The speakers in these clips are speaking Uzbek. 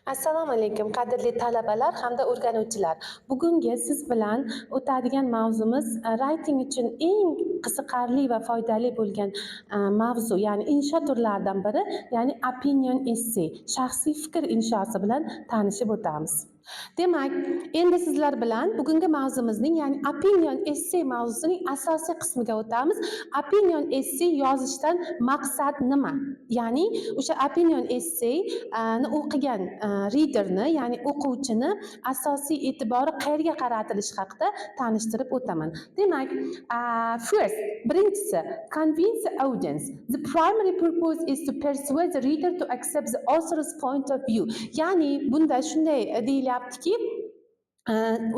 Assalomu alaykum, qadrli talabalar hamda o'rganuvchilar. Bugungi siz bilan o'tadigan mavzumiz writing uchun eng qiziqarli va foydali bo'lgan mavzu, ya'ni insho turlaridan biri, ya'ni opinion essay, shaxsiy fikr inshosi bilan tanishib o'tamiz. Demak, endi sizlar bilan bugungi mavzumizning, ya'ni opinion essay mavzusining asosiy qismiga o'tamiz. Opinion essay yozishdan maqsad nima? Ya'ni o'sha opinion essay ni o'qigan readerni, ya'ni o'quvchini asosiy e'tibori qayerga qaratilishi haqida tanishtirib o'taman. Demak, first, birinchisi, convince the audience. The primary purpose is to persuade the reader to accept the author's point of view. Ya'ni bunda shunday deyilyaptiki,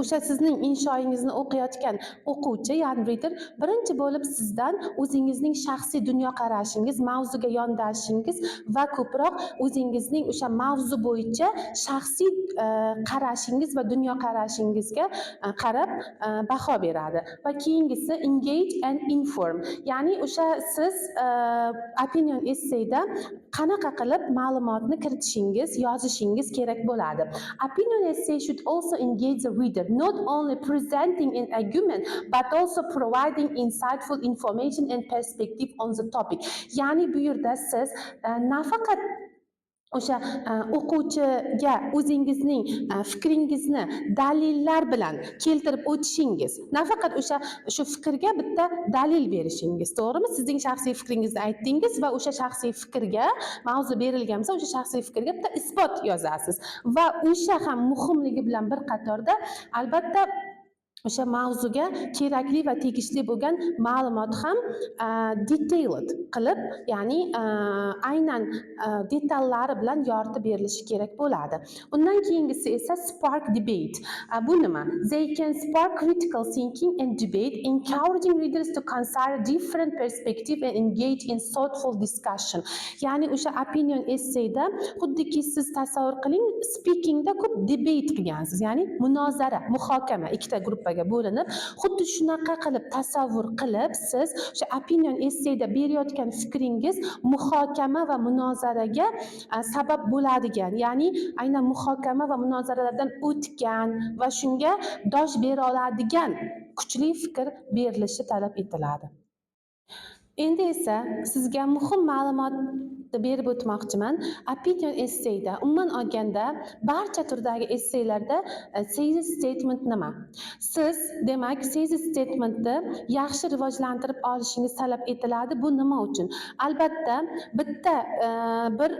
o'sha sizning inshoingizni o'qiyotgan o'quvchi, ya'ni reader, birinchi bo'lib sizdan o'zingizning shaxsiy dunyoqarashingiz, mavzuga yondashishingiz va ko'proq o'zingizning o'sha mavzu bo'yicha shaxsiy qarashingiz va dunyoqarashingizga qarab baho beradi. Va keyingisi engage and inform. Ya'ni o'sha siz opinion essayda qanaqa qilib ma'lumotni kiritishingiz, yozishingiz kerak bo'ladi. Opinion essay should also engage the reader, not only presenting an argument but also providing insightful information and perspective on the topic. Ya'ni bu yerda siz nafaqat o'sha o'quvchiga o'zingizning fikringizni dalillar bilan keltirib o'tishingiz, nafaqat shu fikrga bitta dalil berishingiz, to'g'rimi? Sizning shaxsiy fikringizni aytdingiz va o'sha shaxsiy fikrga, mavzu berilgan bo'lsa, o'sha shaxsiy fikrga bitta isbot yozasiz va o'sha ham muhimligi bilan bir qatorda albatta o'sha mavzuga kerakli va tegishli bo'lgan ma'lumot ham detailed qilib, ya'ni aynan detallari bilan yoritib berilishi kerak bo'ladi. Undan keyingisi esa spark debate. Bu nima? They can spark critical thinking and debate, encouraging readers to consider different perspective and engage in thoughtful discussion. Ya'ni o'sha opinion essayda xuddiki siz tasavvur qiling, speakingda ko'p debate qilgansiz, ya'ni munozara, muhokama, ikkita gruppaga bo'linib, xuddi shunaqa qilib tasavvur qilib siz o'sha opinion essayda berayotgan fikringiz muhokama va munozaraga sabab bo'ladigan, ya'ni aynan muhokama va munozaralardan o'tgan va shunga dosh bera oladigan kuchli fikr berilishi talab etiladi. Endi esa sizga muhim ma'lumot berib o'tmoqchiman. Opinion essayda umuman olganda barcha turdagi essaylarda thesis statement nima? Siz demak thesis statementni yaxshi rivojlantirib olishingiz talab etiladi. Bu nima uchun? Albatta bitta bir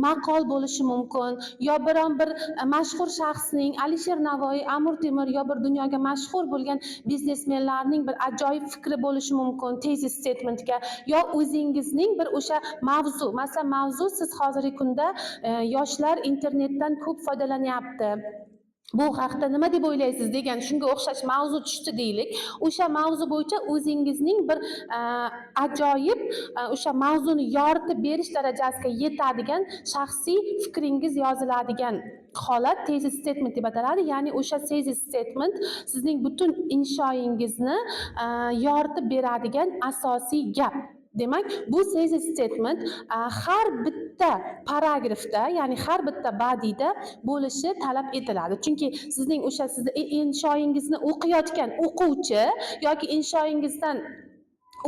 maqol bo'lishi mumkin, yo biron bir mashhur shaxsning, Alisher Navoiy, Amir Temur, yo bir dunyoga mashhur bo'lgan biznesmenlarning bir ajoyib fikri bo'lishi mumkin thesis statementga, yo o'zingizning bir o'sha mavzu, masalan mavzu siz hozirgi kunda yoshlar internetdan ko'p foydalanyapti, bu haqda nima deb o'ylaysiz degan shunga o'xshash mavzu tushdi deylik. O'sha mavzu bo'yicha o'zingizning bir ajoyib o'sha mavzuni yoritib berish darajasiga yetadigan shaxsiy fikringiz yoziladigan holat thesis statement deb ataladi. Ya'ni o'sha thesis statement sizning butun inshoingizni yoritib beradigan asosiy gap. Demak, bu thesis statement har bitta paragrafda, ya'ni har bitta badida bo'lishi talab etiladi. Chunki sizning o'sha sizni inshoingizni o'qiyotgan o'quvchi yoki inshoingizdan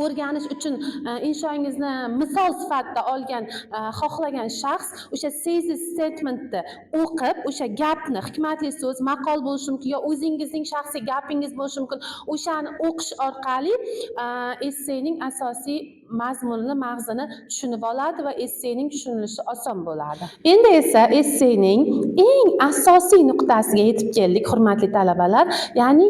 o'rganish uchun inshoingizni misol sifatida olgan xohlagan shaxs o'sha thesis statementni o'qib, o'sha gapni, hikmatli so'z, maqol bo'lishi mumkin, yo o'zingizning shaxsiy gapingiz bo'lishi mumkin, o'shani o'qish orqali essayning asosiy mazmunini, mag'zini tushunib oladi va essayning tushunilishi oson bo'ladi. Endi esa essayning eng asosiy nuqtasiga yetib keldik, hurmatli talabalar, ya'ni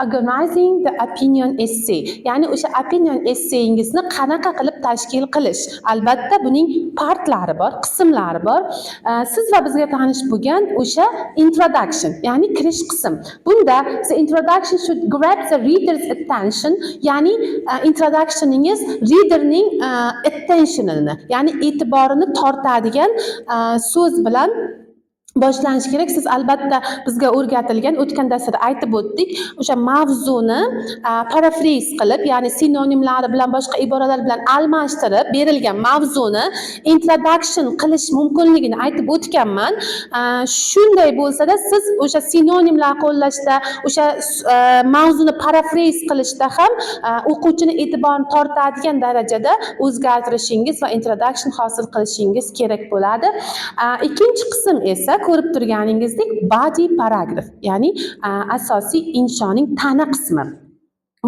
organizing the opinion essay. Ya'ni o'sha opinion essayingizni qanaqa qilib tashkil qilish. Albatta buning partlari bor, qismlari bor. Siz va bizga tanish bo'lgan o'sha introduction, ya'ni kirish qism. Bunda the introduction should grab the reader's attention, ya'ni introductioningiz readerning attentionini, ya'ni e'tiborini tortadigan so'z bilan boshlanishi kerak. Siz albatta bizga o'rgatilgan, o'tgan darsda aytib o'tdik, o'sha mavzuni parafrez qilib, ya'ni sinonimlari bilan boshqa iboralar bilan almashtirib berilgan mavzuni introduction qilish mumkinligini aytib o'tganman. Shunday bo'lsa-da, siz o'sha sinonimlar qo'llashda, o'sha mavzuni parafrez qilishda ham o'quvchini e'tiborini tortadigan darajada o'zgartirishingiz va introduction hosil qilishingiz kerak bo'ladi. Ikkinchi qism esa ko'rib turganingizdek body paragraph, ya'ni asosiy inshoning tana qismi.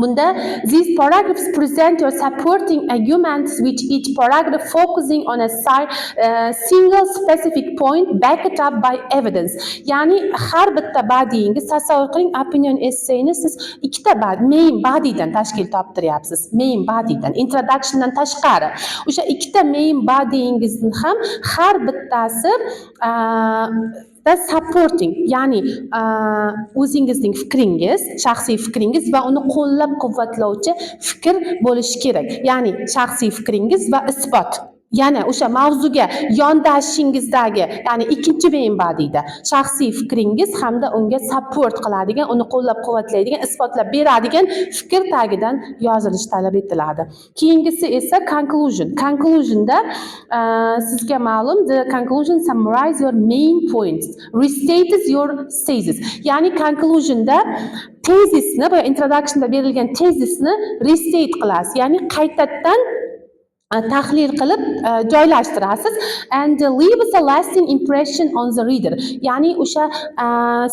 Bunda these paragraphs present your supporting arguments, with each paragraph focusing on a single specific point backed up by evidence. Ya'ni har bitta bodyingiz, tasavvur qiling, opinion essayni siz ikkita main bodydan tashkil toptiryapsiz. Main bodydan, introductiondan tashqari. O'sha ikkita main bodyingizni ham har bittasi supporting, ya'ni o'zingizning fikringiz, shaxsiy fikringiz va uni qo'llab-quvvatlovchi fikr bo'lishi kerak. Ya'ni shaxsiy fikringiz va isbot. Yana o'sha mavzuga yondashishingizdagi, ya'ni ikkinchi main bodyda shaxsiy fikringiz hamda unga support qiladigan, uni qo'llab-quvvatlaydigan, isbotlab beradigan fikr tagidan yozilishi talab etiladi. Keyingisi esa conclusion. Conclusionda sizga ma'lum, the conclusion summarize your main points, restates your thesis. Ya'ni conclusionda tezisni, bu introductionda berilgan tezisni restate qilasiz, ya'ni qaytadan tahlil qilib joylashtirasiz, and leaves a lasting impression on the reader. Ya'ni o'sha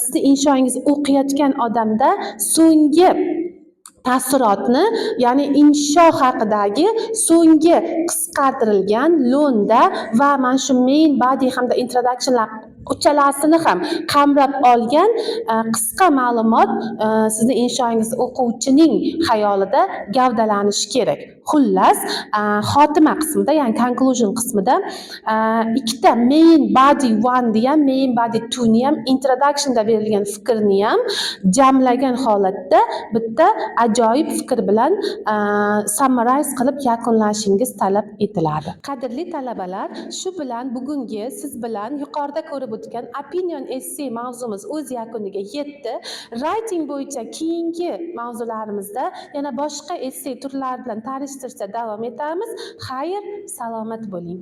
sizni inshoingiz o'qiyotgan odamda so'nggi taassurotni, ya'ni insho haqidagi so'nggi qisqartirilgan lo'nda va mana shu main body hamda introductionlar uchalasini ham qamrab olgan qisqa ma'lumot sizni inshoingiz o'quvchining xayolida gavdalanishi kerak. Xullas, xotima qismida, ya'ni conclusion qismida ikkita main body 1 ni ham, main body 2 ni ham, introductionda berilgan fikrni ham jamlagan holatda bitta ajoyib fikr bilan summarize qilib yakunlashingiz talab etiladi. Qadrli talabalar, shu bilan bugungi siz bilan yuqorida ko'rib o'tgan opinion essay mavzumiz o'z yakuniga yetdi. Writing bo'yicha keyingi mavzularimizda yana boshqa essay turlari bilan tanishtirishda davom etamiz. Xayr, salomat bo'ling.